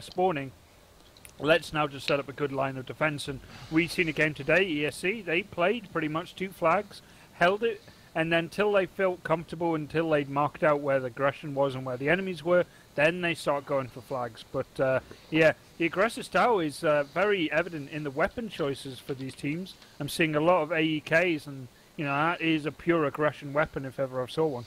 spawning. Let's now just set up a good line of defense. And we've seen a game today, ESC, they played pretty much 2 flags, held it, and then till they felt comfortable, until they'd marked out where the aggression was and where the enemies were, then they start going for flags. But yeah, the aggressive style is very evident in the weapon choices for these teams. I'm seeing a lot of AEKs, and you know, that is a pure aggression weapon if ever I saw one.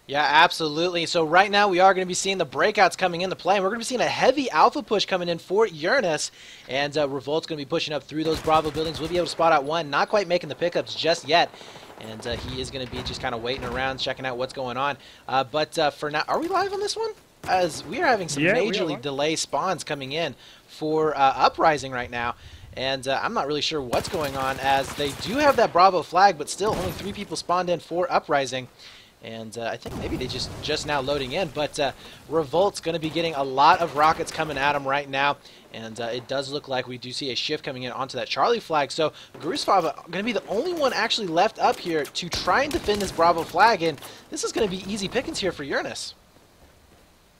Yeah, absolutely. So right now we are going to be seeing the breakouts coming into play, and we're going to be seeing a heavy alpha push coming in for Uranus, and Revolt's going to be pushing up through those Bravo buildings. We'll be able to spot out one, not quite making the pickups just yet, and he is going to be just kind of waiting around, checking out what's going on. But for now, are we live on this one? As we are having some majorly delay spawns coming in for Uprising right now. And I'm not really sure what's going on, as they do have that Bravo flag, but still only 3 people spawned in for Uprising. And I think maybe they just now loading in, but Revolt's going to be getting a lot of rockets coming at him right now, and it does look like we do see a shift coming in onto that Charlie flag. So Grusfava going to be the only one actually left up here to try and defend this Bravo flag, and this is going to be easy pickings here for Uranus.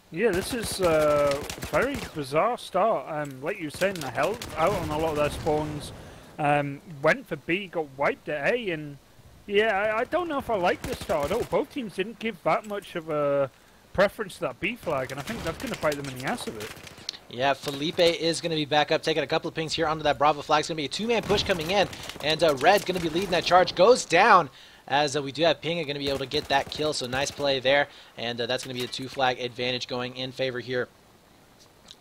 Yeah, this is a very bizarre start. Like you were saying, they held out on a lot of their spawns, went for B, got wiped at A, and yeah, I don't know if I like this start at all. Both teams didn't give that much of a preference to that B flag, and I think that's going to bite them in the ass of it. Yeah, Felipe is going to be back up, taking a couple of pings here onto that Bravo flag. It's going to be a 2-man push coming in, and Red's going to be leading that charge. Goes down, as we do have Pinga going to be able to get that kill, so nice play there, and that's going to be a 2-flag advantage going in favor here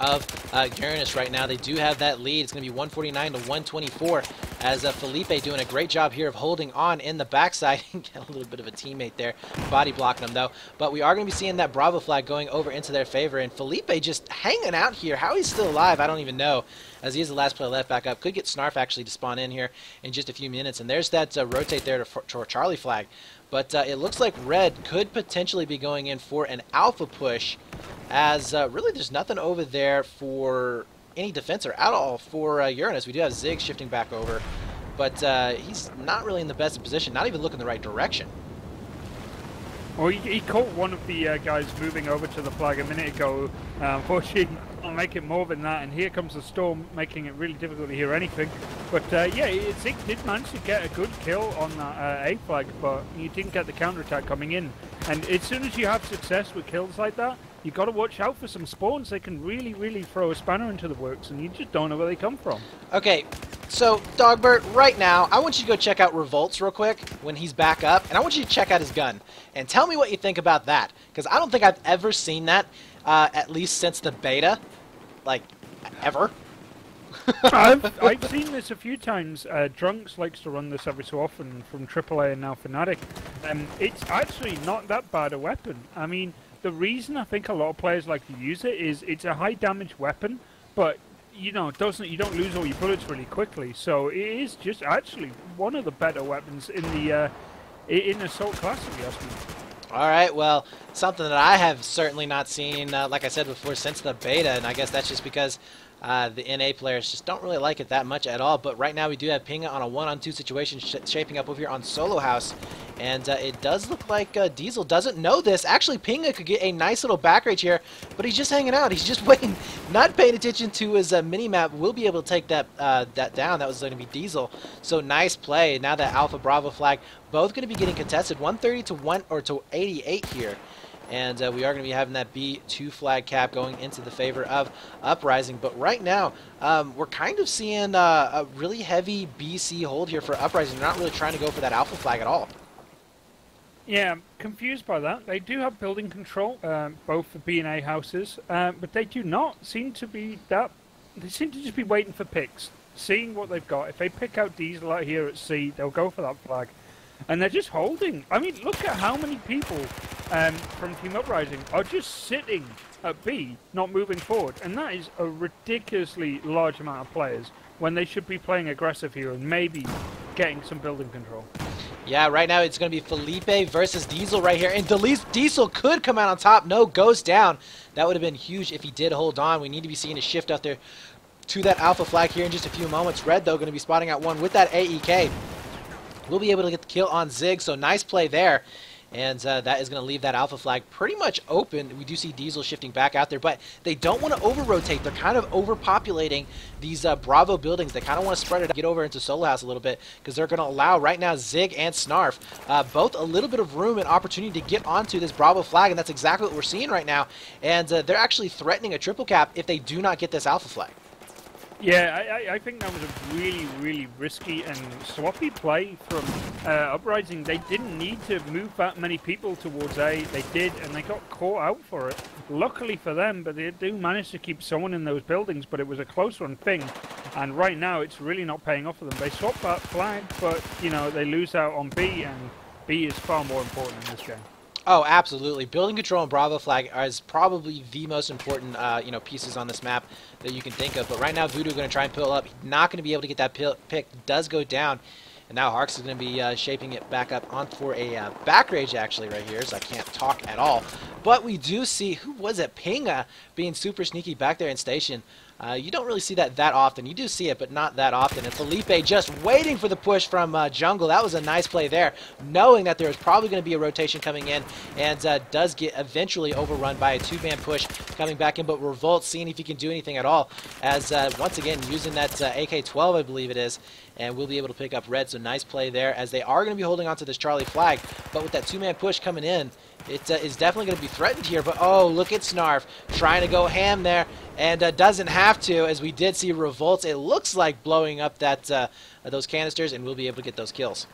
of Uranus right now. They do have that lead. It's going to be 149 to 124, as Felipe doing a great job here of holding on in the backside. Get a little bit of a teammate there, body blocking him though. But we are going to be seeing that Bravo flag going over into their favor, and Felipe just hanging out here. How he's still alive, I don't even know, as he is the last player left back up. Could get Snarf actually to spawn in here in just a few minutes, and there's that rotate there to Charlie flag. But it looks like Red could potentially be going in for an alpha push, as really there's nothing over there for any defensor at all for Uranus. We do have Zig shifting back over, but he's not really in the best position, not even looking the right direction. Well, he caught one of the guys moving over to the flag a minute ago. Unfortunately, I'll make it more than that, and here comes the storm, making it really difficult to hear anything. But yeah, Zig did manage to get a good kill on that A flag, but you didn't get the counterattack coming in. And as soon as you have success with kills like that, you've got to watch out for some spawns. They can really throw a spanner into the works, and you just don't know where they come from. Okay, so Dogbert, right now, I want you to go check out Revolts real quick when he's back up, and I want you to check out his gun. And tell me what you think about that, because I don't think I've ever seen that, at least since the beta, like, ever. I've seen this a few times. Drunks likes to run this every so often from AAA and now Fnatic. It's actually not that bad a weapon. I mean, the reason I think a lot of players like to use it is it's a high damage weapon, but you know, you don't lose all your bullets really quickly. So it is just actually one of the better weapons in the assault class, if you ask me. All right, well, something that I have certainly not seen, like I said before, since the beta, and I guess that's just because the NA players just don't really like it that much at all. But right now we do have Pinga on a 1-on-2 situation shaping up over here on Solo House, and it does look like Diesel doesn't know this. Actually, Pinga could get a nice little back rage here, but he's just hanging out. He's just waiting, not paying attention to his mini-map. We'll be able to take that down. That was going to be Diesel. So nice play. Now that Alpha Bravo flag, both going to be getting contested, 130 to 88 here. And we are going to be having that B2 flag cap going into the favor of Uprising. But right now, we're kind of seeing a really heavy BC hold here for Uprising. They're not really trying to go for that alpha flag at all. Yeah, I'm confused by that. They do have building control, both for B and A houses, but they do not seem to be that. They seem to just be waiting for picks, seeing what they've got. If they pick out Diesel out here at C, they'll go for that flag. And they're just holding. I mean, look at how many people from Team Uprising are just sitting at B, not moving forward. And that is a ridiculously large amount of players when they should be playing aggressive here and maybe getting some building control. Yeah, right now it's going to be Felipe versus Diesel right here. And Diesel could come out on top. No, goes down. That would have been huge if he did hold on. We need to be seeing a shift out there to that alpha flag here in just a few moments. Red, though, going to be spotting out one with that AEK. We'll be able to get the kill on Zig, so nice play there. and that is going to leave that alpha flag pretty much open. We do see Diesel shifting back out there, but they don't want to over-rotate. They're kind of overpopulating these Bravo buildings. They kind of want to spread it out, get over into Solo House a little bit, because they're going to allow right now Zig and Snarf both a little bit of room and opportunity to get onto this Bravo flag, and that's exactly what we're seeing right now. And they're actually threatening a triple cap if they do not get this alpha flag. Yeah, I think that was a really, really risky and sloppy play from Uprising. They didn't need to move that many people towards A. They did, and they got caught out for it. Luckily for them, but they do manage to keep someone in those buildings, but it was a close-run thing. And right now, it's really not paying off for them. They swap that flag, but, you know, they lose out on B, and B is far more important in this game. Oh, absolutely. Building control and Bravo flag is probably the most important, pieces on this map that you can think of. But right now, Voodoo going to try and pull up. Not going to be able to get that pick. Does go down. And now Harks is going to be shaping it back up on for a back rage, actually, right here. So I can't talk at all. But we do see, who was it? Pinga being super sneaky back there in station. You don't really see that often. You do see it, but not that often. And Felipe just waiting for the push from Jungle. That was a nice play there, knowing that there was probably going to be a rotation coming in, and does get eventually overrun by a two-man push coming back in. But Revolt seeing if he can do anything at all, as once again using that AK-12, I believe it is, and we'll be able to pick up Red. So nice play there, as they are going to be holding on to this Charlie flag. But with that two-man push coming in, it is definitely going to be threatened here. But oh, look at Snarf trying to go ham there, and doesn't have to, as we did see Revolts, it looks like, blowing up that those canisters, and we'll be able to get those kills.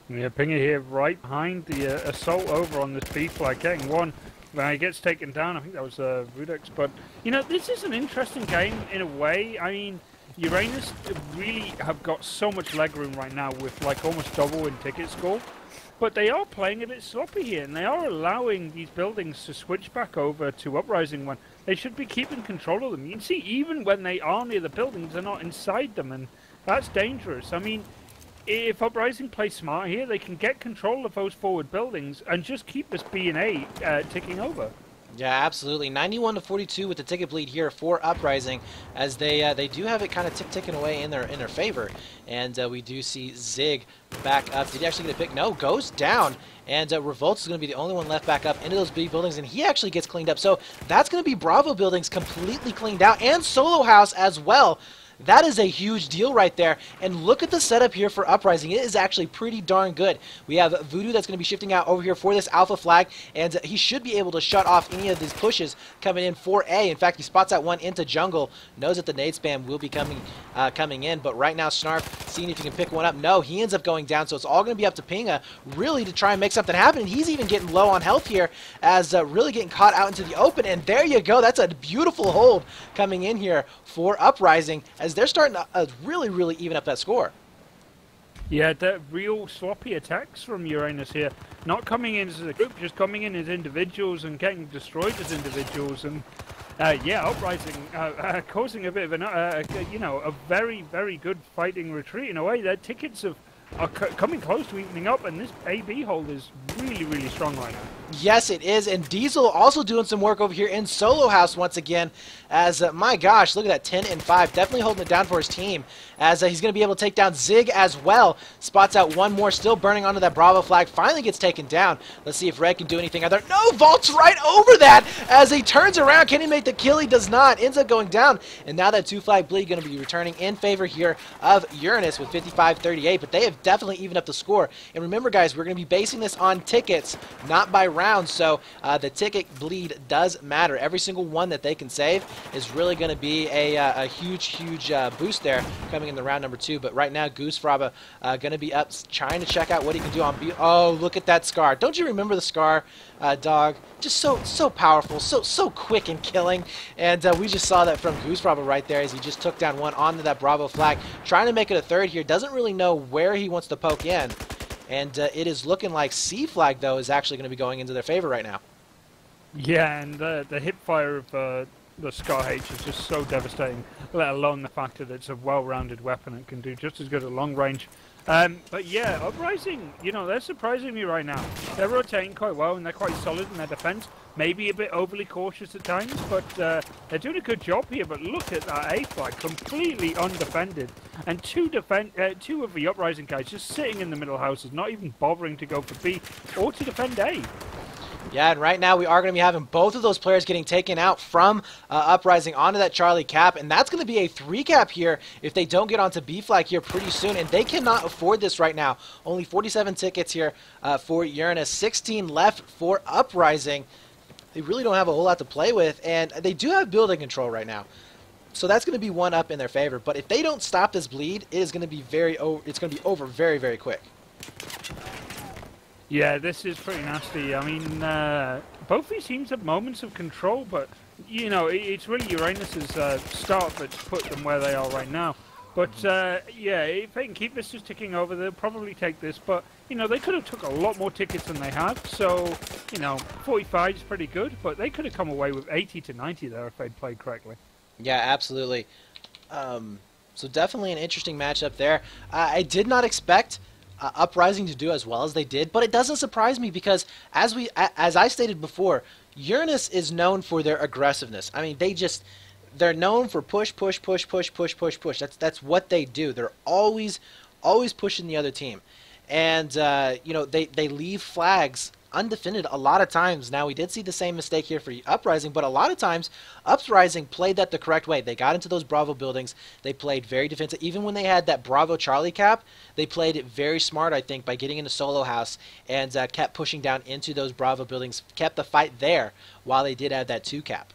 Yeah, Pinger here right behind the assault over on this B flag, getting one. When he gets taken down, I think that was Rudix. But, you know, this is an interesting game in a way. I mean, Uranus really have got so much legroom right now with, like, almost double in ticket score. But they are playing a bit sloppy here, and they are allowing these buildings to switch back over to Uprising when they should be keeping control of them. You can see even when they are near the buildings, they're not inside them, and that's dangerous. I mean, if Uprising play smart here, they can get control of those forward buildings and just keep this B and A ticking over. Yeah, absolutely. 91-42 with the ticket bleed here for Uprising, as they do have it kind of ticking away in their favor. And we do see Zig back up. Did he actually get a pick? No, goes down. And Revolt is going to be the only one left back up into those B buildings, and he actually gets cleaned up. So that's going to be Bravo buildings completely cleaned out, and Solo House as well. That is a huge deal right there. And look at the setup here for Uprising. It is actually pretty darn good. We have Voodoo that's going to be shifting out over here for this alpha flag, and he should be able to shut off any of these pushes coming in for A. In fact, he spots that one into Jungle, knows that the nade spam will be coming in, but right now Snarf seeing if he can pick one up. No, he ends up going down, so it's all going to be up to Pinga really to try and make something happen. And he's even getting low on health here, as really getting caught out into the open, and there you go. That's a beautiful hold coming in here for Uprising, as they're starting to really, really even up that score. Yeah, the real sloppy attacks from Uranus here. Not coming in as a group, just coming in as individuals and getting destroyed as individuals. And yeah, Uprising causing a bit of a very, very good fighting retreat in a way. Their tickets are coming close to evening up, and this AB hold is really, really strong right now. Yes, it is, and Diesel also doing some work over here in Solo House once again, as, my gosh, look at that, 10-5, definitely holding it down for his team, as he's going to be able to take down Zig as well. Spots out one more, still burning onto that Bravo flag, finally gets taken down. Let's see if Red can do anything other. No, vaults right over that, as he turns around. Can he make the kill? He does not, ends up going down, and now that two-flag bleed going to be returning in favor here of Uranus with 55-38, but they have definitely evened up the score. And remember, guys, we're going to be basing this on tickets, not by rounds, so the ticket bleed does matter. Every single one that they can save is really going to be a huge boost there coming in the round number 2. But right now, Goose Fraba going to be up trying to check out what he can do on B. Oh, look at that Scar. Don't you remember the Scar, dog? Just so powerful, so quick in killing. And we just saw that from Goose Fraba right there, as he just took down one onto that Bravo flag. Trying to make it a third here. Doesn't really know where he wants to poke in. And it is looking like C flag, though, is actually going to be going into their favor right now. Yeah, and the hip fire of the Scar H is just so devastating, let alone the fact that it's a well-rounded weapon and can do just as good at long range. But yeah, Uprising, you know, they're surprising me right now. They're rotating quite well, and they're quite solid in their defense. maybe a bit overly cautious at times, but they're doing a good job here. But look at that A flag, completely undefended. And two of the Uprising guys just sitting in the middle houses, not even bothering to go for B or to defend A. Yeah, and right now we are going to be having both of those players getting taken out from Uprising onto that Charlie cap, and that's going to be a 3 cap here if they don't get onto B flag here pretty soon, and they cannot afford this right now. Only 47 tickets here for Uranus, 16 left for Uprising. They really don't have a whole lot to play with, and they do have building control right now. So that's going to be one up in their favor, but if they don't stop this bleed, it is going to be it's going to be over very, very quick. Yeah, this is pretty nasty. I mean, both these teams have moments of control, but, you know, it's really Uranus's start that's put them where they are right now. But, yeah, if they can keep this just ticking over, they'll probably take this. But, you know, they could have took a lot more tickets than they have. So, you know, 45 is pretty good, but they could have come away with 80 to 90 there if they'd played correctly. Yeah, absolutely. So definitely an interesting matchup there. I did not expect Uprising to do as well as they did, but it doesn't surprise me because as I stated before, Uranus is known for their aggressiveness. I mean, they're known for push. That's what they do. They're always pushing the other team, and you know, they leave flags undefended a lot of times. Now, we did see the same mistake here for Uprising, but a lot of times Uprising played that the correct way. They got into those Bravo buildings. They played very defensive. Even when they had that Bravo Charlie cap, they played it very smart, I think, by getting into solo house and kept pushing down into those Bravo buildings, kept the fight there while they did have that 2 cap.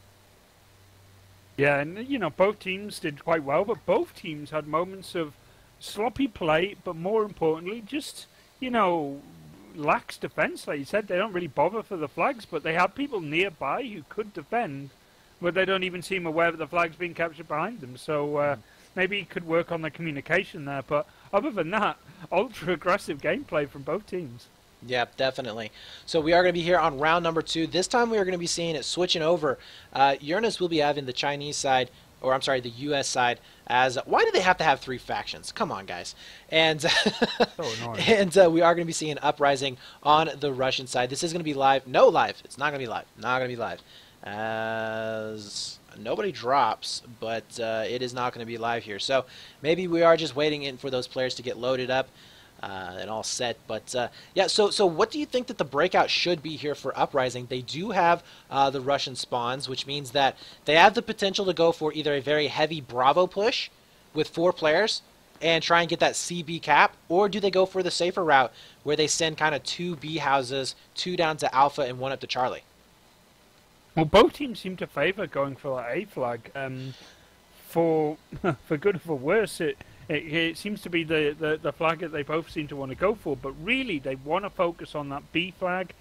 Yeah, and, you know, both teams did quite well, but both teams had moments of sloppy play, but more importantly, just, you know, lax defense. Like you said, they don't really bother for the flags, but they have people nearby who could defend, but they don't even seem aware that the flag's being captured behind them. So maybe it could work on the communication there. But other than that, ultra aggressive gameplay from both teams. Yeah, definitely. So we are going to be here on round number 2. This time we are going to be seeing it switching over. Uranus will be having the Chinese side, or I'm sorry, the U.S. side. As why do they have to have 3 factions? Come on, guys. And and we are going to be seeing Uprising on the Russian side. This is going to be live. No live. It's not going to be live. Not going to be live. As nobody drops, but it is not going to be live here. So maybe we are just waiting in for those players to get loaded up and all set. But yeah, so what do you think that the breakout should be here for Uprising? They do have the Russian spawns, which means that they have the potential to go for either a very heavy Bravo push with 4 players and try and get that CB cap, or do they go for the safer route where they send kind of 2 B houses, 2 down to Alpha and 1 up to Charlie? Well, both teams seem to favour going for that A flag. For good or for worse, it seems to be the flag that they both seem to want to go for, but really they want to focus on that B flag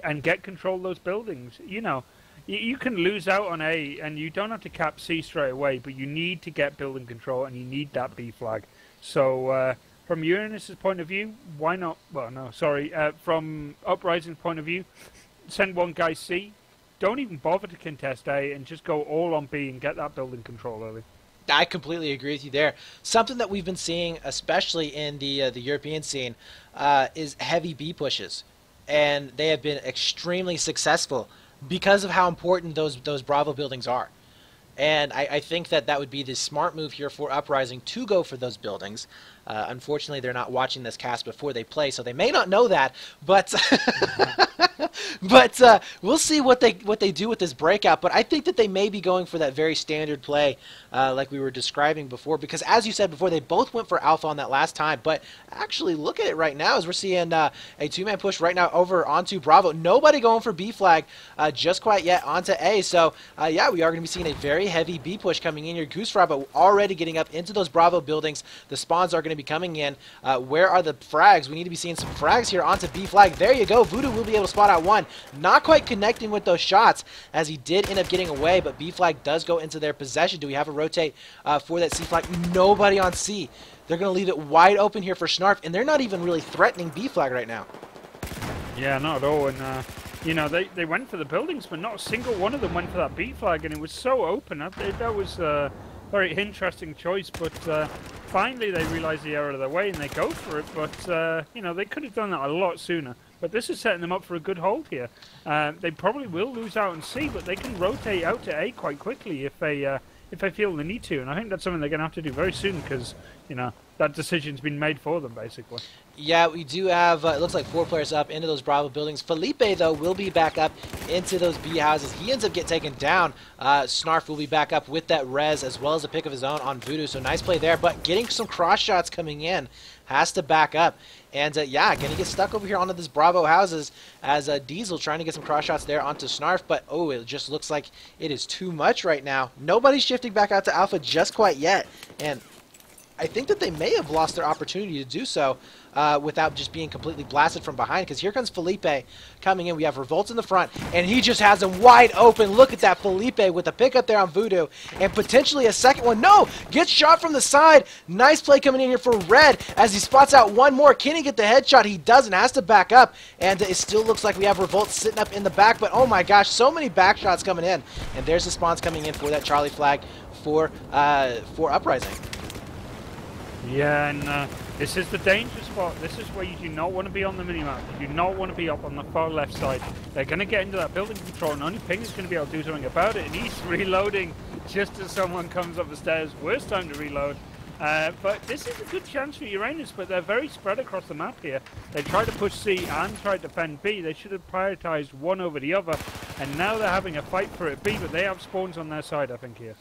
and get control of those buildings. You know, you can lose out on A and you don't have to cap C straight away, but you need to get building control and you need that B flag. So from Uranus's point of view, why not? Well, no, sorry. From Uprising's point of view, send 1 guy C. Don't even bother to contest A and just go all on B and get that building control early. I completely agree with you there. Something that we've been seeing, especially in the European scene, is heavy B pushes, and they have been extremely successful because of how important those Bravo buildings are. And I think that would be the smart move here for Uprising to go for those buildings. Unfortunately, they're not watching this cast before they play, so they may not know that. But but we'll see what they do with this breakout. But I think that they may be going for that very standard play, like we were describing before. Because as you said before, they both went for Alpha on that last time. But actually, look at it right now as we're seeing a 2-man push right now over onto Bravo. Nobody going for B flag just quite yet onto A. So yeah, we are going to be seeing a very heavy B push coming in here. Goose Bravo already getting up into those Bravo buildings. The spawns are going to be coming in. Where are the frags? We need to be seeing some frags here onto B flag. There you go. Voodoo will be able to spot out 1. Not quite connecting with those shots as he did end up getting away, but B flag does go into their possession. Do we have a rotate for that C flag? Nobody on C. They're going to leave it wide open here for Snarf, and they're not even really threatening B flag right now. Yeah, not at all. And you know, they went for the buildings, but not a single one of them went for that B flag, and it was so open. That was a very interesting choice, but finally they realised the error of their way and they go for it. But you know, they could have done that a lot sooner. But this is setting them up for a good hold here. They probably will lose out on C, but they can rotate out to A quite quickly if they feel the need to. And I think that's something they're going to have to do very soon because, you know, that decision's been made for them, basically. Yeah, we do have, it looks like 4 players up into those Bravo buildings. Felipe, though, will be back up into those B houses. He ends up getting taken down. Snarf will be back up with that res as well as a pick of his own on Voodoo. So nice play there, but getting some cross shots coming in. Has to back up. And, yeah, going to get stuck over here onto this Bravo houses as Diesel trying to get some cross shots there onto Snarf. But, oh, it just looks like it is too much right now. Nobody's shifting back out to Alpha just quite yet. And I think that they may have lost their opportunity to do so without just being completely blasted from behind, because here comes Felipe coming in. We have Revolt in the front, and he just has him wide open. Look at that Felipe with a pickup there on Voodoo, and potentially a second one. No! Gets shot from the side. Nice play coming in here for Red as he spots out one more. Can he get the headshot? He doesn't. Has to back up, and it still looks like we have Revolt sitting up in the back, but oh my gosh, so many back shots coming in, and there's the spawns coming in for that Charlie flag for Uprising. Yeah, and this is the danger spot. This is where you do not want to be on the minimap. You do not want to be up on the far left side. They're going to get into that building control, and only Ping is going to be able to do something about it. And he's reloading just as someone comes up the stairs. Worst time to reload. But this is a good chance for Uranus, but they're very spread across the map here. They tried to push C and tried to defend B. They should have prioritized one over the other, and now they're having a fight for it B, but they have spawns on their side, I think, here.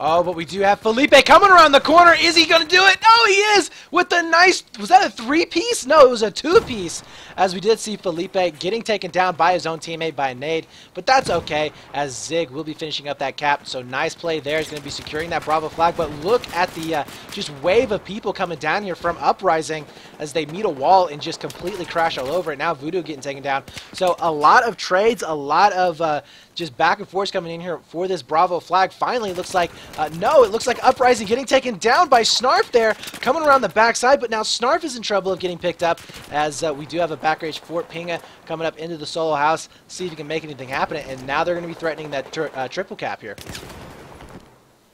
Oh, but we do have Felipe coming around the corner. Is he going to do it? No, he is! With the nice... Was that a 3-piece? No, it was a 2-piece. As we did see Felipe getting taken down by his own teammate by a nade. But that's okay, as Zig will be finishing up that cap. So nice play there. He's going to be securing that Bravo flag. But look at the just wave of people coming down here from Uprising as they meet a wall and just completely crash all over it. Now Voodoo getting taken down. So a lot of trades, a lot of... just back and forth coming in here for this Bravo flag. Finally, it looks like, no, it looks like Uprising getting taken down by Snarf there, coming around the backside, but now Snarf is in trouble of getting picked up, as we do have a back rage for Pinga coming up into the solo house, see if he can make anything happen, and now they're going to be threatening that triple cap here.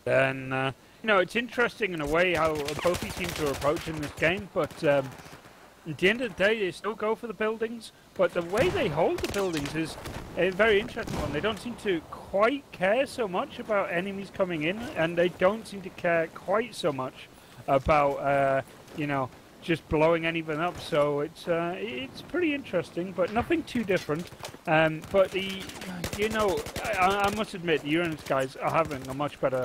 And, you know, it's interesting in a way how both these teams are approaching this game, but at the end of the day, they still go for the buildings. But the way they hold the buildings is a very interesting one. They don't seem to quite care so much about enemies coming in, and they don't seem to care quite so much about, you know, just blowing anything up. So it's pretty interesting, but nothing too different. But you know, I must admit, the Uranus guys are having a much better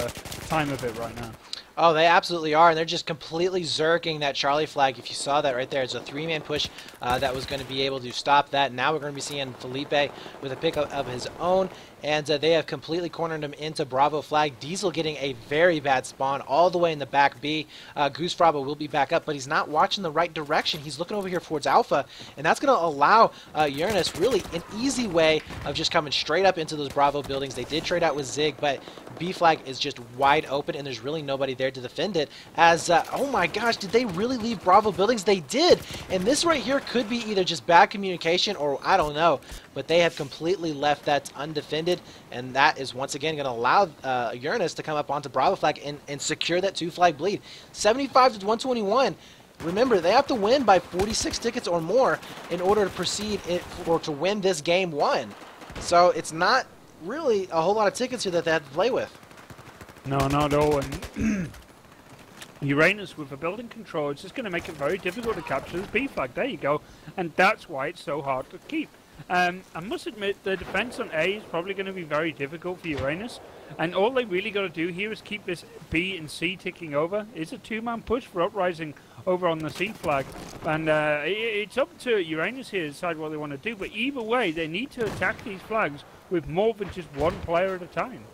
time of it right now. Oh, they absolutely are, and they're just completely zerking that Charlie flag. If you saw that right there, it's a 3-man push that was going to be able to stop that. Now we're going to be seeing Felipe with a pick of his own, and they have completely cornered him into Bravo flag. Diesel getting a very bad spawn all the way in the back B. Goose Bravo will be back up, but he's not watching the right direction. He's looking over here towards Alpha, and that's going to allow Uranus really an easy way of just coming straight up into those Bravo buildings. They did trade out with Zig, but B flag is just wide open, and there's really nobody there to defend it. As oh my gosh, did they really leave Bravo buildings? They did, and this right here could be either just bad communication or I don't know, but they have completely left that undefended, and that is once again going to allow Uranus to come up onto Bravo flag and secure that 2-flag bleed. 75 to 121. Remember, they have to win by 46 tickets or more in order to proceed or to win this game 1. So it's not really a whole lot of tickets here that they have to play with. No, not at all. And Uranus with a building control, it's just going to make it very difficult to capture this B flag. There you go. And that's why it's so hard to keep. I must admit, the defense on A is probably going to be very difficult for Uranus. And all they really got to do here is keep this B and C ticking over. It's a 2-man push for Uprising over on the C flag. And it's up to Uranus here to decide what they want to do. But either way, they need to attack these flags with more than just one player at a time.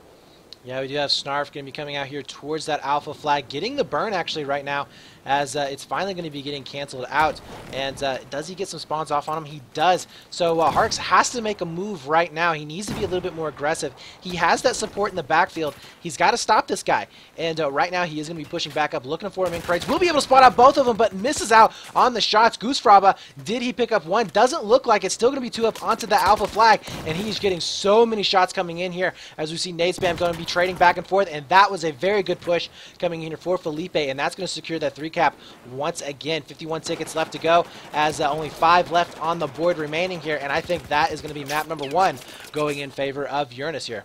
Yeah, we do have Snarf going to be coming out here towards that Alpha flag, getting the burn actually right now, as it's finally going to be getting canceled out. And does he get some spawns off on him? He does. So Harks has to make a move right now. He needs to be a little bit more aggressive. He has that support in the backfield. He's got to stop this guy. And right now he is going to be pushing back up, looking for him in crates. Will be able to spot out both of them, but misses out on the shots. Goose Fraba, did he pick up one? Doesn't look like it's still going to be 2 up onto the Alpha flag. And he's getting so many shots coming in here, as we see nade spam going to be trading back and forth, and that was a very good push coming in here for Felipe, and that's going to secure that 3 cap once again. 51 tickets left to go, as only 5 left on the board remaining here, and I think that is going to be map number 1 going in favor of Uranus here.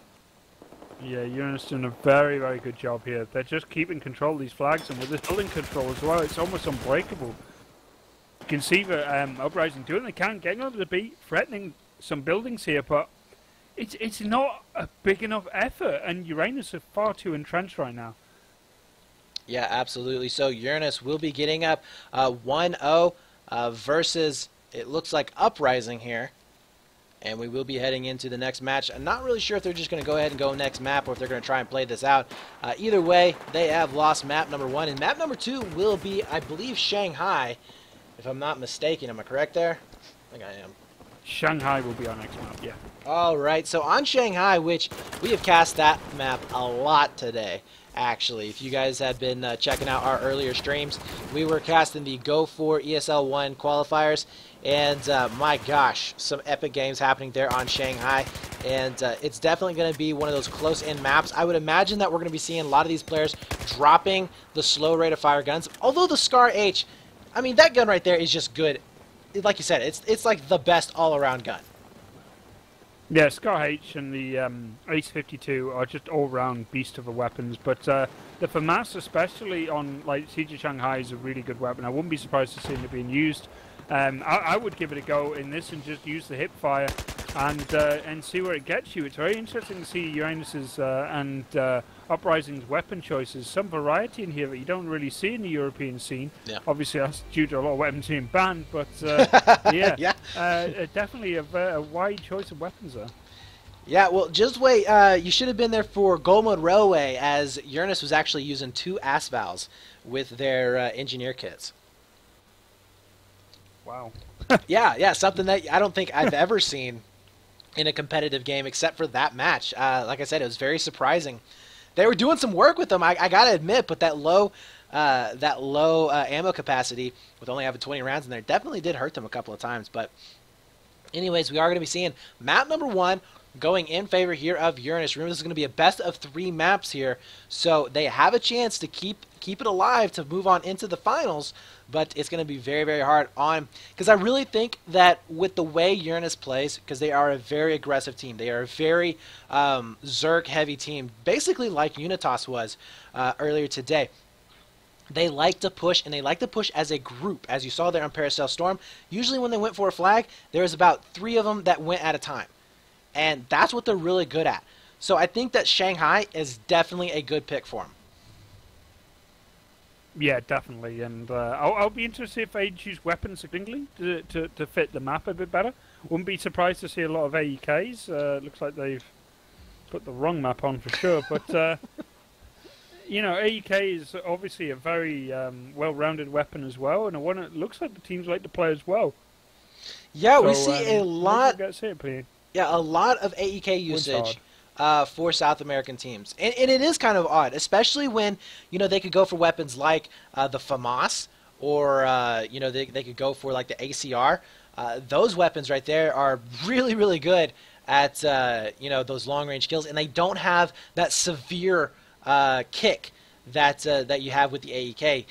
Yeah, Uranus doing a very, very good job here. They're just keeping control of these flags, and with this building control as well, it's almost unbreakable. You can see that Uprising doing what they can, getting over the beat, threatening some buildings here, but it's not a big enough effort, and Uranus are far too entrenched right now. Yeah, absolutely. So Uranus will be getting up 1-0 versus, it looks like, Uprising here. And we will be heading into the next match. I'm not really sure if they're just going to go ahead and go next map or if they're going to try and play this out. Either way, they have lost map number 1. And map number 2 will be, I believe, Shanghai, if I'm not mistaken. Am I correct there? I think I am. Shanghai will be our next map, yeah. All right, so on Shanghai, which we have cast that map a lot today, actually. If you guys had been checking out our earlier streams, we were casting the Go for ESL 1 qualifiers, and my gosh, some epic games happening there on Shanghai, and it's definitely going to be one of those close-in maps. I would imagine that we're going to be seeing a lot of these players dropping the slow rate of fire guns, although the Scar H, I mean, that gun right there is just good. Like you said, it's like the best all-around gun. Yeah, Scar H and the Ace 52 are just all-round beast of a weapons, but the FAMAS, especially on like Siege of Shanghai, is a really good weapon. I wouldn't be surprised to see it being used. I would give it a go in this and just use the hip fire and see where it gets you. It's very interesting to see Uranus's and Uprising's weapon choices. Some variety in here that you don't really see in the European scene. Yeah. Obviously, that's due to a lot of weapons being banned, but yeah, definitely a wide choice of weapons there. Yeah, well, just wait. You should have been there for Gold Mode Railway, as Uranus was actually using 2 ASVALs with their engineer kits. Wow. yeah, something that I don't think I've ever seen in a competitive game except for that match. Like I said, it was very surprising. They were doing some work with them, I gotta admit, but that low ammo capacity with only having 20 rounds in there definitely did hurt them a couple of times. But anyways, we are going to be seeing map number 1 going in favor here of Uranus. Remember, this is going to be a best of 3 maps here, so they have a chance to keep it alive to move on into the finals, but it's going to be very, very hard on, because I really think that with the way Uranus plays, because they are a very aggressive team, they are a very Zerg heavy team, basically like Unitas was earlier today. They like to push, and they like to push as a group. As you saw there on Paracel Storm, usually when they went for a flag, there was about 3 of them that went at a time. And that's what they're really good at. So I think that Shanghai is definitely a good pick for them. Yeah, definitely. And I'll be interested if they choose weapons accordingly to fit the map a bit better. Wouldn't be surprised to see a lot of AEKs. Looks like they've put the wrong map on for sure. But, you know, AEK is obviously a very well-rounded weapon as well. And one that looks like the teams like to play as well. Yeah, so, we see a lot. Yeah, a lot of AEK usage for South American teams, and it is kind of odd, especially when they could go for weapons like the FAMAS, or they could go for like the ACR. Those weapons right there are really, really good at those long range kills, and they don't have that severe kick that you have with the AEK.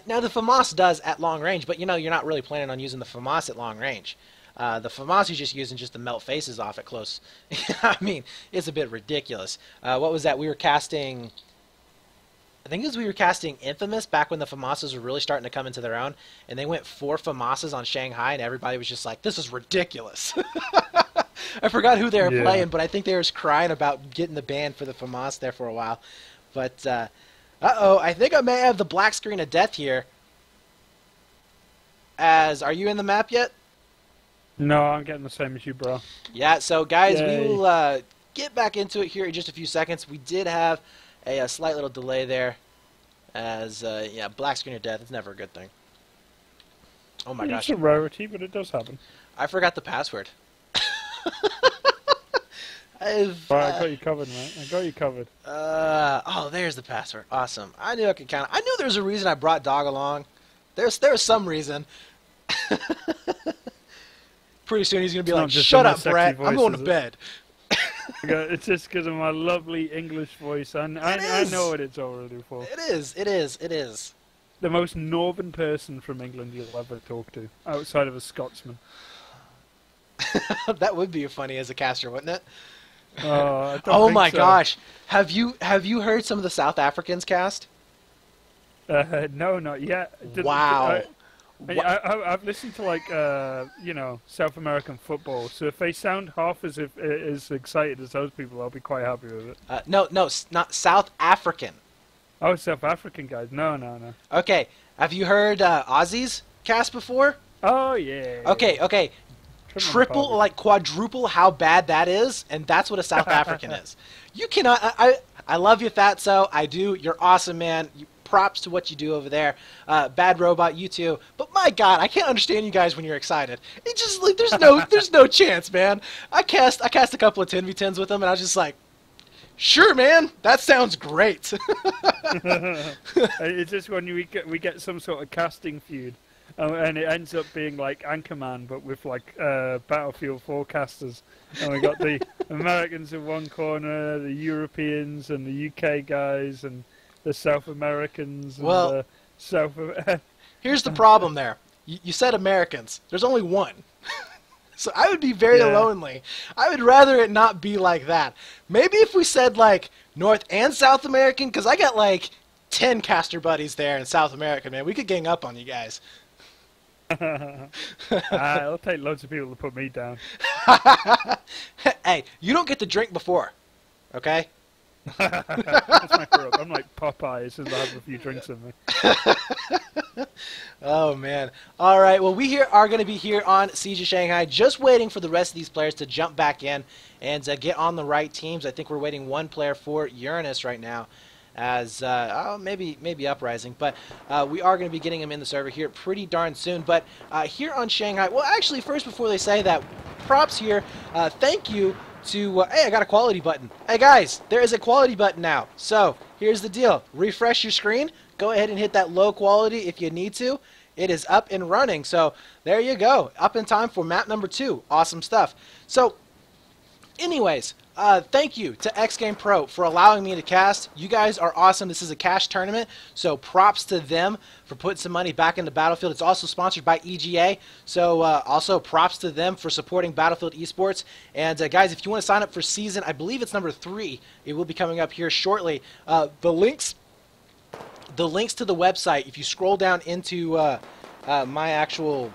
Now the FAMAS does at long range, but you're not really planning on using the FAMAS at long range. The FAMAS is just using just to melt faces off at close. I mean, it's a bit ridiculous. What was that? We were casting, I think it was we were casting Infamous back when the FAMASs were really starting to come into their own, and they went 4 FAMASs on Shanghai, and everybody was just like, this is ridiculous. I forgot who they were playing, but I think they were crying about getting the ban for the FAMAS there for a while. But, uh-oh, I think I may have the black screen of death here. Are you in the map yet? No, I'm getting the same as you, bro. Yeah, so guys, we will get back into it here in just a few seconds. We did have a slight little delay there, as, black screen of death is never a good thing. Oh my gosh. It's a rarity, but it does happen. I forgot the password. I got you covered, man. I got you covered. Oh, there's the password. Awesome. I knew I could count. I knew there was a reason I brought Dog along. There's some reason. Pretty soon he's going to be like, shut up, Brett. I'm going to bed. It's just because of my lovely English voice. I know what it's already for. It is. It is. It is. The most northern person from England you'll ever talk to, outside of a Scotsman. That would be funny as a caster, wouldn't it? Oh my gosh! Have you heard some of the South Africans cast? No, not yet. Wow. I've listened to South American football. So if they sound half as excited as those people, I'll be quite happy with it. No, not South African. Oh, South African guys. No. Okay. Have you heard Aussies cast before? Oh yeah. Okay. Triple, quadruple how bad that is, and that's what a South African is. You cannot. I love you, Fatso. I do. You're awesome, man. Props to what you do over there. Bad Robot, you too. But my God, I can't understand you guys when you're excited. It just there's no chance, man. I cast a couple of 10v10s with them, and I was just like, sure, man, that sounds great. It's just when we get some sort of casting feud, and it ends up being like Anchorman, but with Battlefield forecasters, and we got the Americans in one corner, the Europeans and the UK guys, and the South Americans. And well, here's the problem there. You said Americans. There's only one. So I would be very lonely. I would rather it not be like that. Maybe if we said North and South American, because I got 10 caster buddies there in South America, man. We could gang up on you guys. It'll take loads of people to put me down. Hey, you don't get to drink before, okay? That's my hero. I'm like Popeye as soon as I have a few drinks in me. Oh man! All right. Well, we are going to be here on Siege of Shanghai, just waiting for the rest of these players to jump back in and get on the right teams. I think we're waiting one player for Uranus right now, as maybe Uprising, but we are going to be getting him in the server here pretty darn soon. But here on Shanghai, well, actually, first before they say that, props here. Thank you to hey, I got a quality button. Hey guys, there is a quality button now. So here's the deal: refresh your screen. Go ahead and hit that low quality if you need to. It is up and running. So there you go, up in time for map number 2. Awesome stuff. So anyways, thank you to XGamePro for allowing me to cast. You guys are awesome. This is a cash tournament, so props to them for putting some money back into Battlefield. It's also sponsored by EGA, so also props to them for supporting Battlefield Esports. And guys, if you want to sign up for season, I believe it's number 3. It will be coming up here shortly. The links to the website, if you scroll down into my actual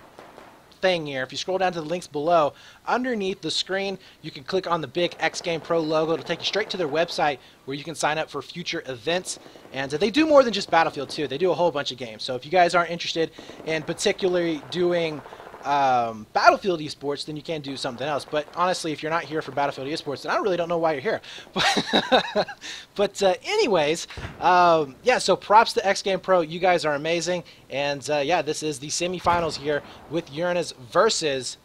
thing here, if you scroll down to the links below, underneath the screen, you can click on the big XGamePro logo. It'll take you straight to their website where you can sign up for future events. And they do more than just Battlefield too. They do a whole bunch of games. So if you guys aren't interested in particularly doing Battlefield esports, then you can do something else. But honestly, if you're not here for Battlefield esports, then I really don't know why you're here. But anyways, yeah, so props to XGamePro. You guys are amazing. And yeah, this is the semifinals here with Uranus versus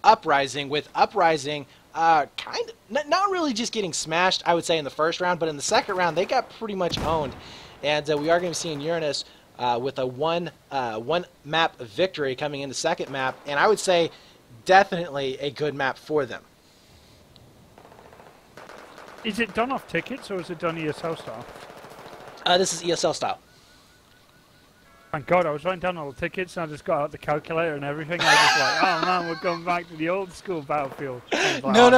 Uprising, with Uprising kind of not really just getting smashed, I would say, in the first round, but in the second round they got pretty much owned. And we are going to be seeing Uranus with a one map victory coming in the second map, and I would say definitely a good map for them. Is it done off tickets or is it done ESL style? This is ESL style. Thank God, I was writing down all the tickets and I just got out the calculator and everything. I was just like, oh man, we're going back to the old school Battlefield. Like, no.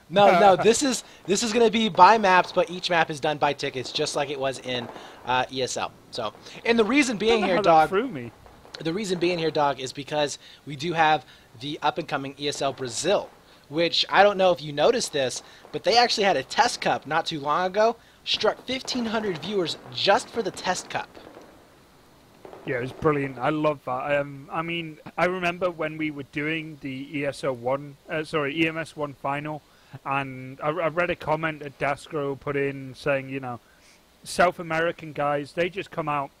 No. This is going to be by maps, but each map is done by tickets, just like it was in ESL. So, and the reason being here, dog. The reason being here, dog, is because we do have the up-and-coming ESL Brazil, which I don't know if you noticed this, but they actually had a test cup not too long ago. Struck 1,500 viewers just for the test cup. Yeah, it was brilliant. I love that. I mean, I remember when we were doing the EMS 1 final, and I read a comment that Dasgro put in saying, you know, South American guys, they just come out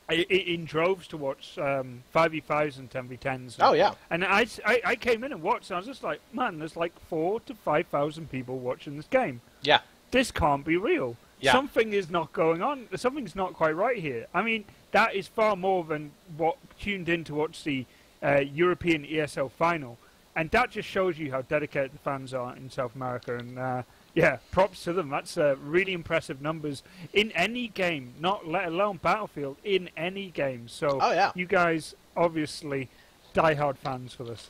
in droves to watch 5v5s and 10v10s. Oh, yeah. And I came in and watched, and I was just like, man, there's like 4,000 to 5,000 people watching this game. Yeah. This can't be real. Yeah. Something is not going on. Something's not quite right here. I mean, that is far more than what tuned in to watch the European ESL final. And that just shows you how dedicated the fans are in South America. And yeah, props to them. That's really impressive numbers in any game, not let alone Battlefield, in any game. So you guys obviously diehard fans for this.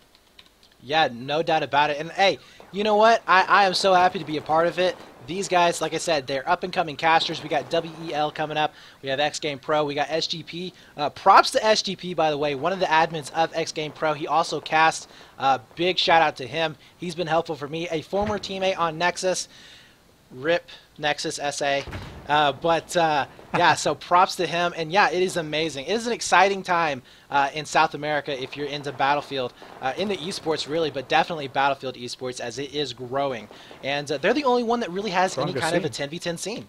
Yeah, no doubt about it. And hey, you know what? I am so happy to be a part of it. These guys, like I said, they're up-and-coming casters. We got WEL coming up. We have XGamePro. We got SGP. Props to SGP, by the way, one of the admins of XGamePro. He also casts. Big shout-out to him. He's been helpful for me. A former teammate on Nexus. RIP Nexus SA. Yeah, so props to him. And yeah, it is amazing. It is an exciting time in South America if you're into Battlefield, in the esports really, but definitely Battlefield esports as it is growing. And they're the only one that really has any kind of a 10v10 scene.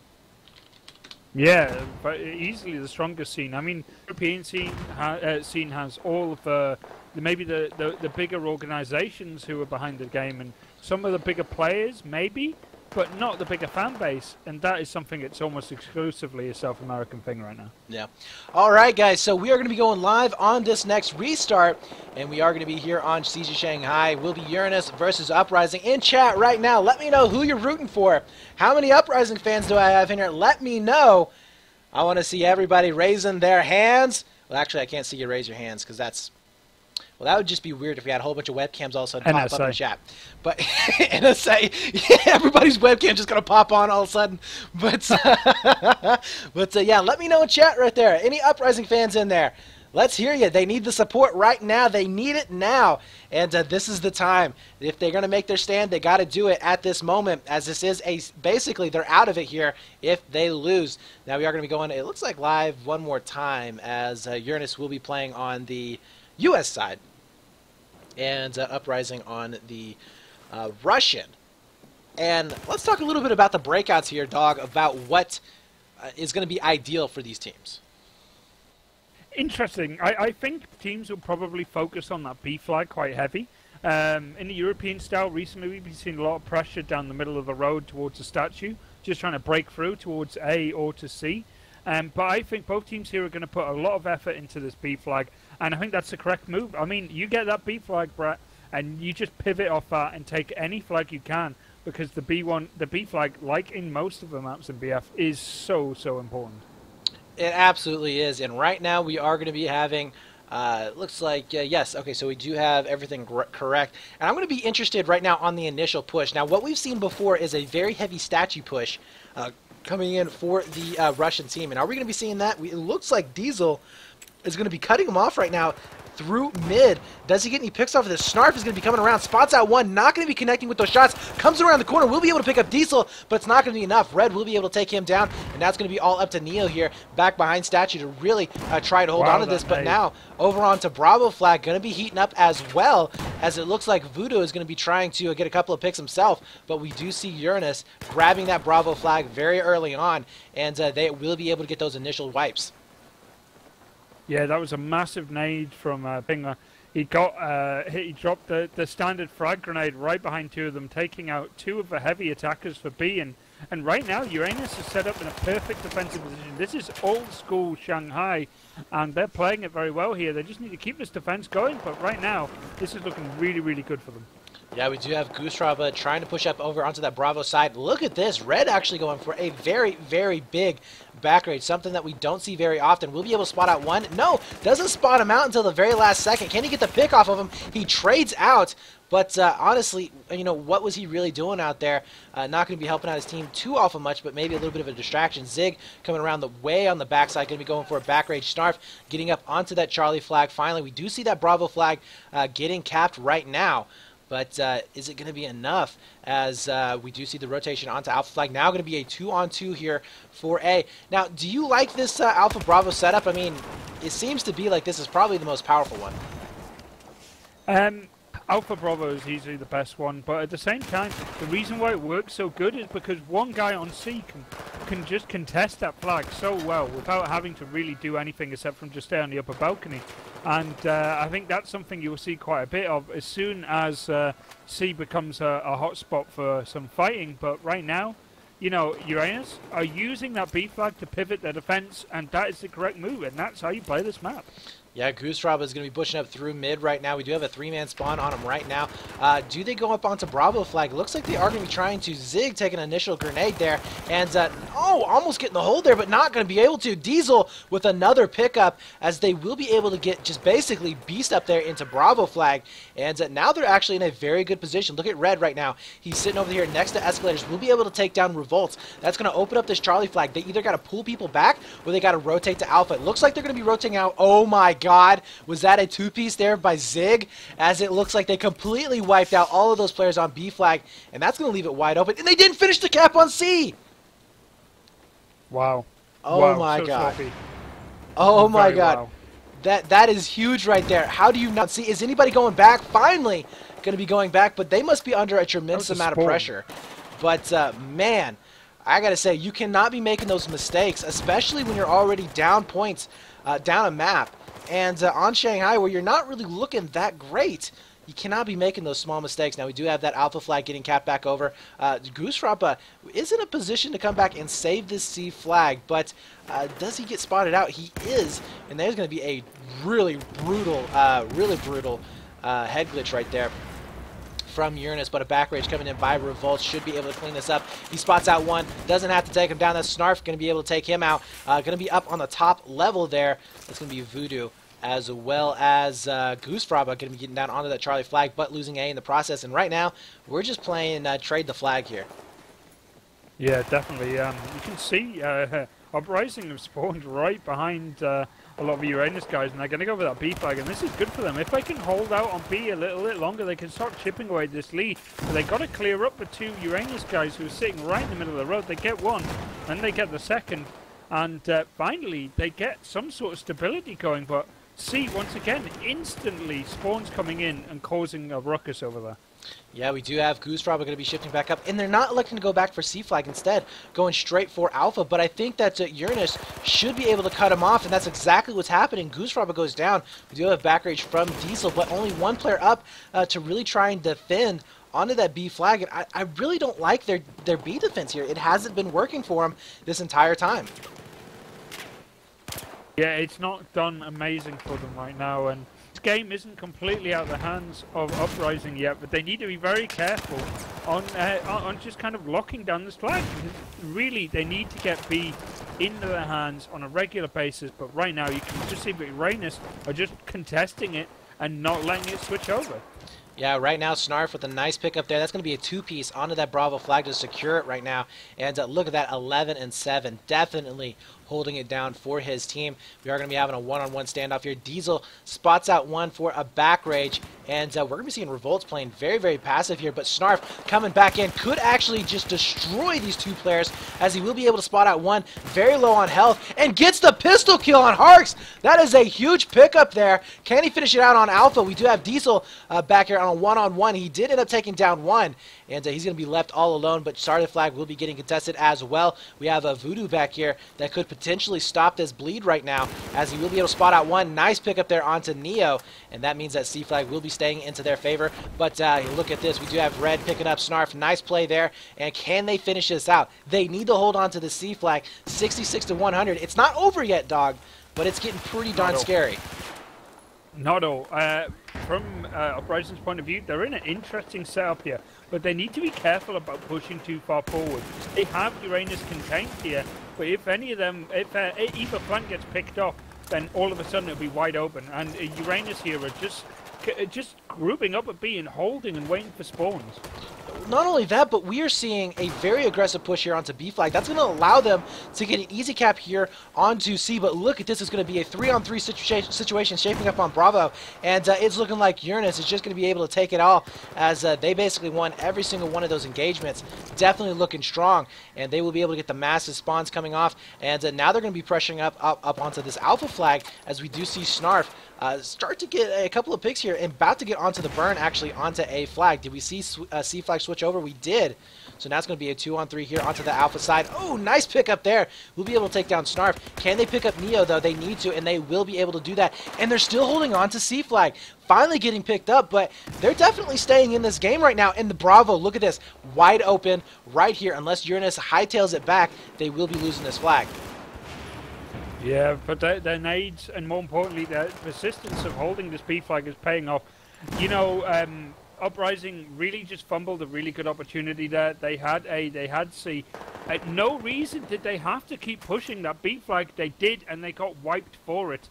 Yeah, but easily the strongest scene. I mean, European scene has all of maybe the bigger organizations who are behind the game, and some of the bigger players maybe, but not the bigger fan base, and that is something that's almost exclusively a South American thing right now. Yeah. All right, guys, so we are going to be going live on this next restart, and we are going to be here on Siege of Shanghai. We'll be Uranus versus Uprising. In chat right now, let me know who you're rooting for. How many Uprising fans do I have in here? Let me know. I want to see everybody raising their hands. Well, actually, I can't see you raise your hands because that's... Well, that would just be weird if we had a whole bunch of webcams all of a sudden pop up in the chat. But NSA, yeah, everybody's webcam just going to pop on all of a sudden. But, yeah, let me know in chat right there. Any Uprising fans in there? Let's hear you. They need the support right now. They need it now. And this is the time. If they're going to make their stand, they got to do it at this moment, as this is basically they're out of it here if they lose. Now we are going to be going, it looks like live one more time, as Uranus will be playing on the U.S. side. And Uprising on the Russian. And let's talk a little bit about the breakouts here, Dog, about what is going to be ideal for these teams. Interesting. I think teams will probably focus on that B flag quite heavy. In the European style, recently we've been seeing a lot of pressure down the middle of the road towards the statue, just trying to break through towards A or to C. But I think both teams here are going to put a lot of effort into this B flag, and I think that's the correct move. I mean, you get that B flag, Brett, and you just pivot off that and take any flag you can, because the B flag, like in most of the maps in BF, is so important. It absolutely is, and right now we are going to be having, looks like, yes, okay, so we do have everything correct. And I'm going to be interested right now on the initial push. Now, what we've seen before is a very heavy statue push coming in for the Russian team. And are we going to be seeing that? It looks like Diesel is going to be cutting him off right now through mid. Does he get any picks off of this? Snarf is going to be coming around. Spots out one. Not going to be connecting with those shots. Comes around the corner. Will be able to pick up Diesel, but it's not going to be enough. Red will be able to take him down, and that's going to be all up to Neo here, back behind Statue, to really try to hold on to this. But now, over on to Bravo Flag, going to be heating up as well, as it looks like Voodoo is going to be trying to get a couple of picks himself. But we do see Uranus grabbing that Bravo Flag very early on, and they will be able to get those initial wipes. Yeah, that was a massive nade from Pinger. He dropped the standard frag grenade right behind two of them, taking out two of the heavy attackers for B. And right now, Uranus is set up in a perfect defensive position. This is old school Shanghai, and they're playing it very well here. They just need to keep this defense going, but right now, this is looking really good for them. Yeah, we do have Goostrava trying to push up over onto that Bravo side. Look at this. Red actually going for a very big back rage, something that we don't see very often. Will be able to spot out one. No, doesn't spot him out until the very last second. Can he get the pick off of him? He trades out. But honestly, you know, what was he really doing out there? Not going to be helping out his team too awful much, but maybe a little bit of a distraction. Zig coming around the way on the backside, going to be going for a back rage. Snarf getting up onto that Charlie flag. Finally, we do see that Bravo flag getting capped right now. But is it going to be enough, as we do see the rotation onto Alpha Flag? Now going to be a 2-on-2 here for A. Now, do you like this Alpha Bravo setup? I mean, it seems to be like this is probably the most powerful one. Alpha Bravo is easily the best one, but at the same time, the reason why it works so good is because one guy on C can just contest that flag so well without having to really do anything except from just stay on the upper balcony. And I think that's something you'll see quite a bit of as soon as C becomes a hot spot for some fighting. But right now, you know, Uranus are using that B flag to pivot their defense, and that is the correct move, and that's how you play this map. Yeah, Goosefraba is going to be pushing up through mid right now. We do have a 3-man spawn on him right now. Do they go up onto Bravo flag? Looks like they are going to be trying to zig, take an initial grenade there. And, oh, almost getting the hold there, but not going to be able to. Diesel with another pickup, as they will be able to get just basically beast up there into Bravo flag. And now they're actually in a very good position. Look at Red right now. He's sitting over here next to Escalators. We'll be able to take down Revolts. That's going to open up this Charlie flag. They either got to pull people back or they got to rotate to Alpha. It looks like they're going to be rotating out. Oh my God, was that a 2-piece there by Zig? As it looks like they completely wiped out all of those players on B flag, and that's going to leave it wide open. And they didn't finish the cap on C. Wow. Oh wow, my so God. sloppy. Oh my Very God. wow. That is huge right there. How do you not see? Is anybody going back? Finally going to be going back, but they must be under a tremendous amount of pressure. But man, I got to say, you cannot be making those mistakes, especially when you're already down points, down a map. And on Shanghai, where you're not really looking that great, you cannot be making those small mistakes. Now, we do have that Alpha flag getting capped back over. Goosefraba is in a position to come back and save this C flag, but does he get spotted out? He is, and there's going to be a really brutal head glitch right there from Uranus, but a back rage coming in by Revolt should be able to clean this up. He spots out one, doesn't have to take him down. That's Snarf going to be able to take him out. Going to be up on the top level there. That's going to be Voodoo, as well as Goosefraba going to be getting down onto that Charlie flag, but losing A in the process. And right now, we're just playing trade the flag here. Yeah, definitely. You can see Uprising have spawned right behind a lot of Uranus guys, and they're going to go for that B flag, and this is good for them. If they can hold out on B a little bit longer, they can start chipping away at this lead. But they've got to clear up the 2 Uranus guys who are sitting right in the middle of the road. They get one, and they get the second, and finally they get some sort of stability going. But C, once again, instantly spawns coming in and causing a ruckus over there. Yeah, we do have Goosefraba going to be shifting back up, and they're not electing to go back for C flag, instead going straight for Alpha, but I think that Uranus should be able to cut him off, and that's exactly what's happening. Goosefraba goes down. We do have back rage from Diesel, but only one player up to really try and defend onto that B flag, and I really don't like their B defense here. It hasn't been working for them this entire time. Yeah, it's not done amazing for them right now, and this game isn't completely out of the hands of Uprising yet, but they need to be very careful on just kind of locking down this flag. Really, they need to get B into their hands on a regular basis, but right now you can just see that Uranus are just contesting it and not letting it switch over. Yeah, right now Snarf with a nice pickup there. That's going to be a 2-piece onto that Bravo flag to secure it right now. And look at that, 11 and 7. Definitely holding it down for his team. We are going to be having a one-on-one standoff here. Diesel spots out one for a back rage, and we're going to be seeing Revolts playing very, very passive here, but Snarf coming back in could actually just destroy these 2 players, as he will be able to spot out one very low on health and gets the pistol kill on Harks. That is a huge pickup there. Can he finish it out on Alpha? We do have Diesel back here on a one-on-one. He did end up taking down one, and he's going to be left all alone, but Charlie flag will be getting contested as well. We have a Voodoo back here that could potentially stop this bleed right now, as he will be able to spot out one. Nice pickup there onto Neo, and that means that C flag will be staying into their favor. But look at this. We do have Red picking up Snarf. Nice play there, and can they finish this out? They need to hold on to the C flag. 66 to 100. It's not over yet, dog, but it's getting pretty darn scary. Not all. From Uprising's point of view, they're in an interesting setup here, but they need to be careful about pushing too far forward. They have Uranus contained here, but if any of them, if either flank gets picked off, then all of a sudden it'll be wide open, and Uranus here are just grouping up at B and holding and waiting for spawns. Not only that, but we are seeing a very aggressive push here onto B flag. That's going to allow them to get an easy cap here onto C, but look at this. It's going to be a 3-on-3 situation shaping up on Bravo, and it's looking like Uranus is just going to be able to take it all, as they basically won every single one of those engagements. Definitely looking strong, and they will be able to get the massive spawns coming off, and now they're going to be pressuring up onto this Alpha flag, as we do see Snarf start to get a couple of picks here and about to get onto the burn, actually onto A flag. Did we see C flag switch over? We did. So now it's going to be a 2-on-3 here onto the Alpha side. Oh, nice pick up there. We'll be able to take down Snarf. Can they pick up Neo, though? They need to, and they will be able to do that. And they're still holding on to C flag. Finally getting picked up, but they're definitely staying in this game right now. And the Bravo, look at this. Wide open right here. Unless Uranus hightails it back, they will be losing this flag. Yeah, but their nades and more importantly their persistence of holding this B flag is paying off. You know, Uprising really just fumbled a really good opportunity there. They had A, they had C. No reason did they have to keep pushing that B flag. They did, and they got wiped for it.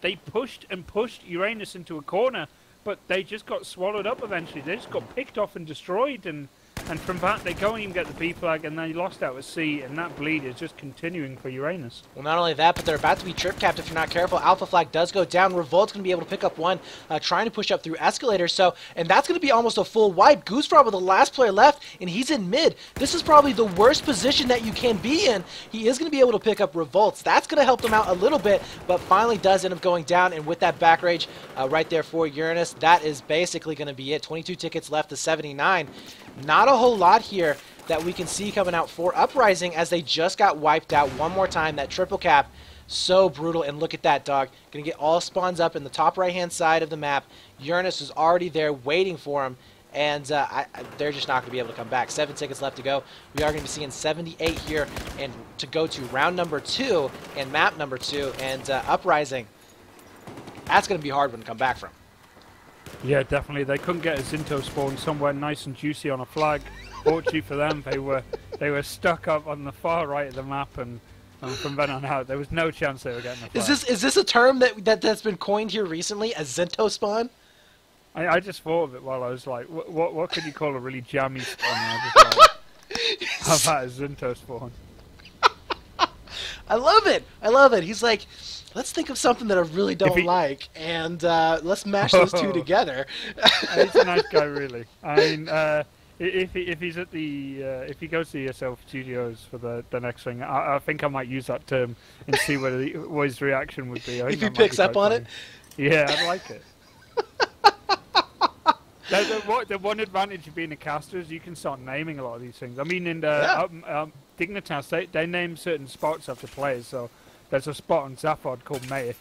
They pushed and pushed Uranus into a corner, but they just got swallowed up eventually. They just got picked off and destroyed, and from that they go and even get the B flag, and they lost out a C, and that bleed is just continuing for Uranus. Well, not only that, but they're about to be trip capped if you're not careful. Alpha flag does go down. Revolt's going to be able to pick up one, trying to push up through escalators. So, and that's going to be almost a full wipe. Goosefrog with the last player left, and he's in mid. This is probably the worst position that you can be in. He is going to be able to pick up Revolts. That's going to help him out a little bit, but finally does end up going down. And with that back rage right there for Uranus, that is basically going to be it. 22 tickets left to 79. Not a whole lot here that we can see coming out for Uprising as they just got wiped out one more time. That triple cap, so brutal. And look at that, dog. Going to get all spawns up in the top right-hand side of the map. Uranus is already there waiting for him, and they're just not going to be able to come back. 7 tickets left to go. We are going to be seeing 78 here and to go to round number 2 and map number 2. And Uprising, that's going to be a hard one to come back from. Yeah, definitely. They couldn't get a Zinto spawn somewhere nice and juicy on a flag. Fortunately for them, they were stuck up on the far right of the map, and from then on out, there was no chance they were getting a flag. Is this a term that's been coined here recently? A Zinto spawn? I just thought of it while I was like, what could you call a really jammy spawn? I was like, how about a Zinto spawn? I love it. I love it. He's like, let's think of something that I really don't like, and let's mash those two together. He's a nice guy, really. I mean, if he's at the if he goes to the ESL Studios for the next thing, I think I might use that term and see what his reaction would be. If he picks up on it, yeah, I'd like it. The one advantage of being a caster is you can start naming a lot of these things. I mean, in the Dignitas, they name certain spots after players. So there's a spot on Zaphod called Mayic.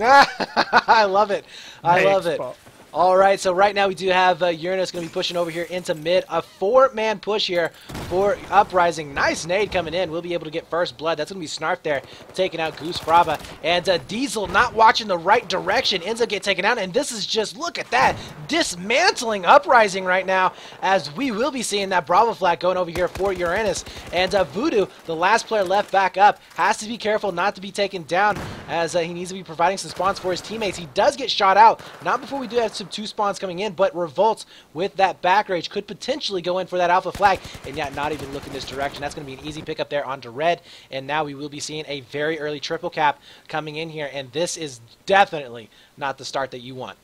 I love it. I love it. Spot. All right, so right now we do have Uranus going to be pushing over here into mid. A 4-man push here for Uprising. Nice nade coming in. We'll be able to get first blood. That's going to be Snarf there, taking out Goose Fraba. And Diesel not watching the right direction. Ends up getting taken out. And this is just, look at that, dismantling Uprising right now, as we will be seeing that Bravo flag going over here for Uranus. And Voodoo, the last player left back up, has to be careful not to be taken down, as he needs to be providing some spawns for his teammates. He does get shot out. Not before we do have some 2 spawns coming in, but Revolts with that back rage could potentially go in for that alpha flag, and yet not even look in this direction. That's going to be an easy pickup there onto Red, and now we will be seeing a very early triple cap coming in here, and this is definitely not the start that you want.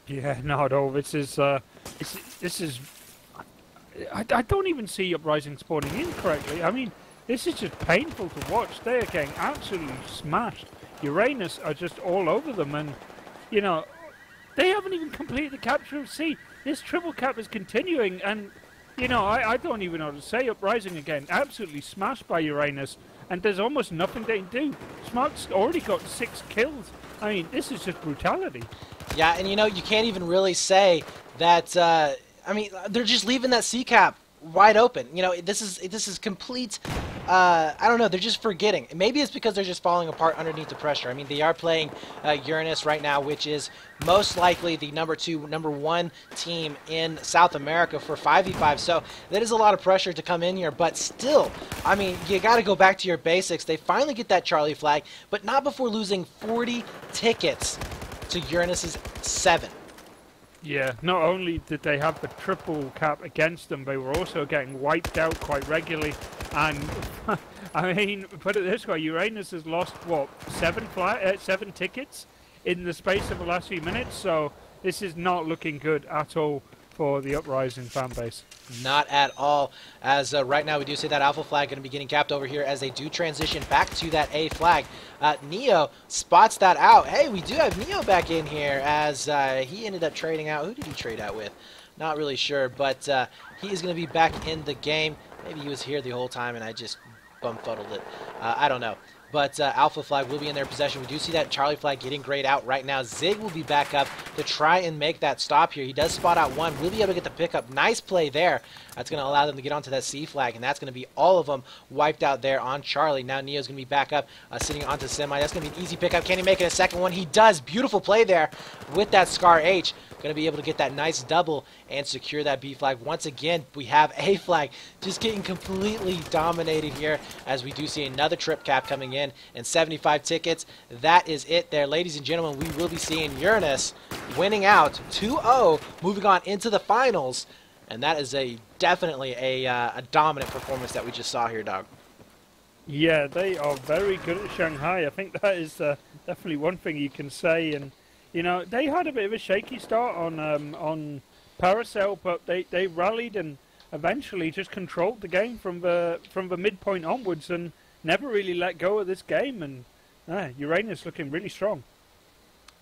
Yeah, not at all. This is I don't even see Uprising spawning in correctly. I mean, this is just painful to watch. They are getting absolutely smashed. Uranus are just all over them, and you know, they haven't even completed the capture of C. This triple cap is continuing, and you know, I don't even know what to say. Uprising again, absolutely smashed by Uranus, and there's almost nothing they can do. Smart's already got 6 kills. I mean, this is just brutality. Yeah, and you know, you can't even really say that. I mean, they're just leaving that C cap wide open. You know, this is complete. I don't know. They're just forgetting. Maybe it's because they're just falling apart underneath the pressure. I mean, they are playing Uranus right now, which is most likely the number 1 team in South America for 5v5. So that is a lot of pressure to come in here. But still, I mean, you got to go back to your basics. They finally get that Charlie flag, but not before losing 40 tickets to Uranus's 7. Yeah, not only did they have the triple cap against them, they were also getting wiped out quite regularly. And, I mean, put it this way, Uranus has lost, what, 7 tickets in the space of the last few minutes? So this is not looking good at all for the Uprising fan base. Not at all, as right now we do see that alpha flag going to be getting capped over here as they do transition back to that A flag. Neo spots that out. Hey, we do have Neo back in here, as he ended up trading out. Who did he trade out with? Not really sure, but he is going to be back in the game. Maybe he was here the whole time and I just bumfuddled it. I don't know. but Alpha flag will be in their possession. We do see that Charlie flag getting grayed out right now. Zig will be back up to try and make that stop here. He does spot out one. Will be able to get the pickup. Nice play there. That's going to allow them to get onto that C flag, and that's going to be all of them wiped out there on Charlie. Now Neo's going to be back up, sitting onto Semi. That's going to be an easy pickup. Can he make it a second one? He does. Beautiful play there with that Scar H. Going to be able to get that nice double and secure that B flag. Once again, we have A flag just getting completely dominated here as we do see another trip cap coming in and 75 tickets. That is it there. Ladies and gentlemen, we will be seeing Uranus winning out 2-0, moving on into the finals. And that is definitely a dominant performance that we just saw here, Doug. Yeah, they are very good at Shanghai. I think that is definitely one thing you can say. And you know, they had a bit of a shaky start on Paracel, but they rallied and eventually just controlled the game from the midpoint onwards and never really let go of this game. And Uranus looking really strong.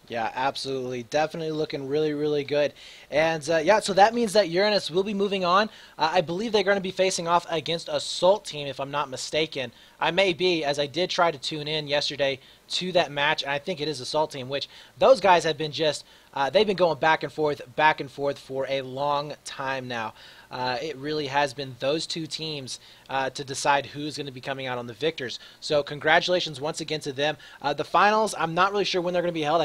Yeah, absolutely. Definitely looking really, really good. And, yeah, so that means that Uranus will be moving on. I believe they're going to be facing off against Assault Team, if I'm not mistaken. I may be, as I did try to tune in yesterday to that match, and I think it is Assault Team, which those guys have been just, they've been going back and forth for a long time now. It really has been those two teams to decide who's going to be coming out on the victors. So congratulations once again to them. The finals, I'm not really sure when they're going to be held.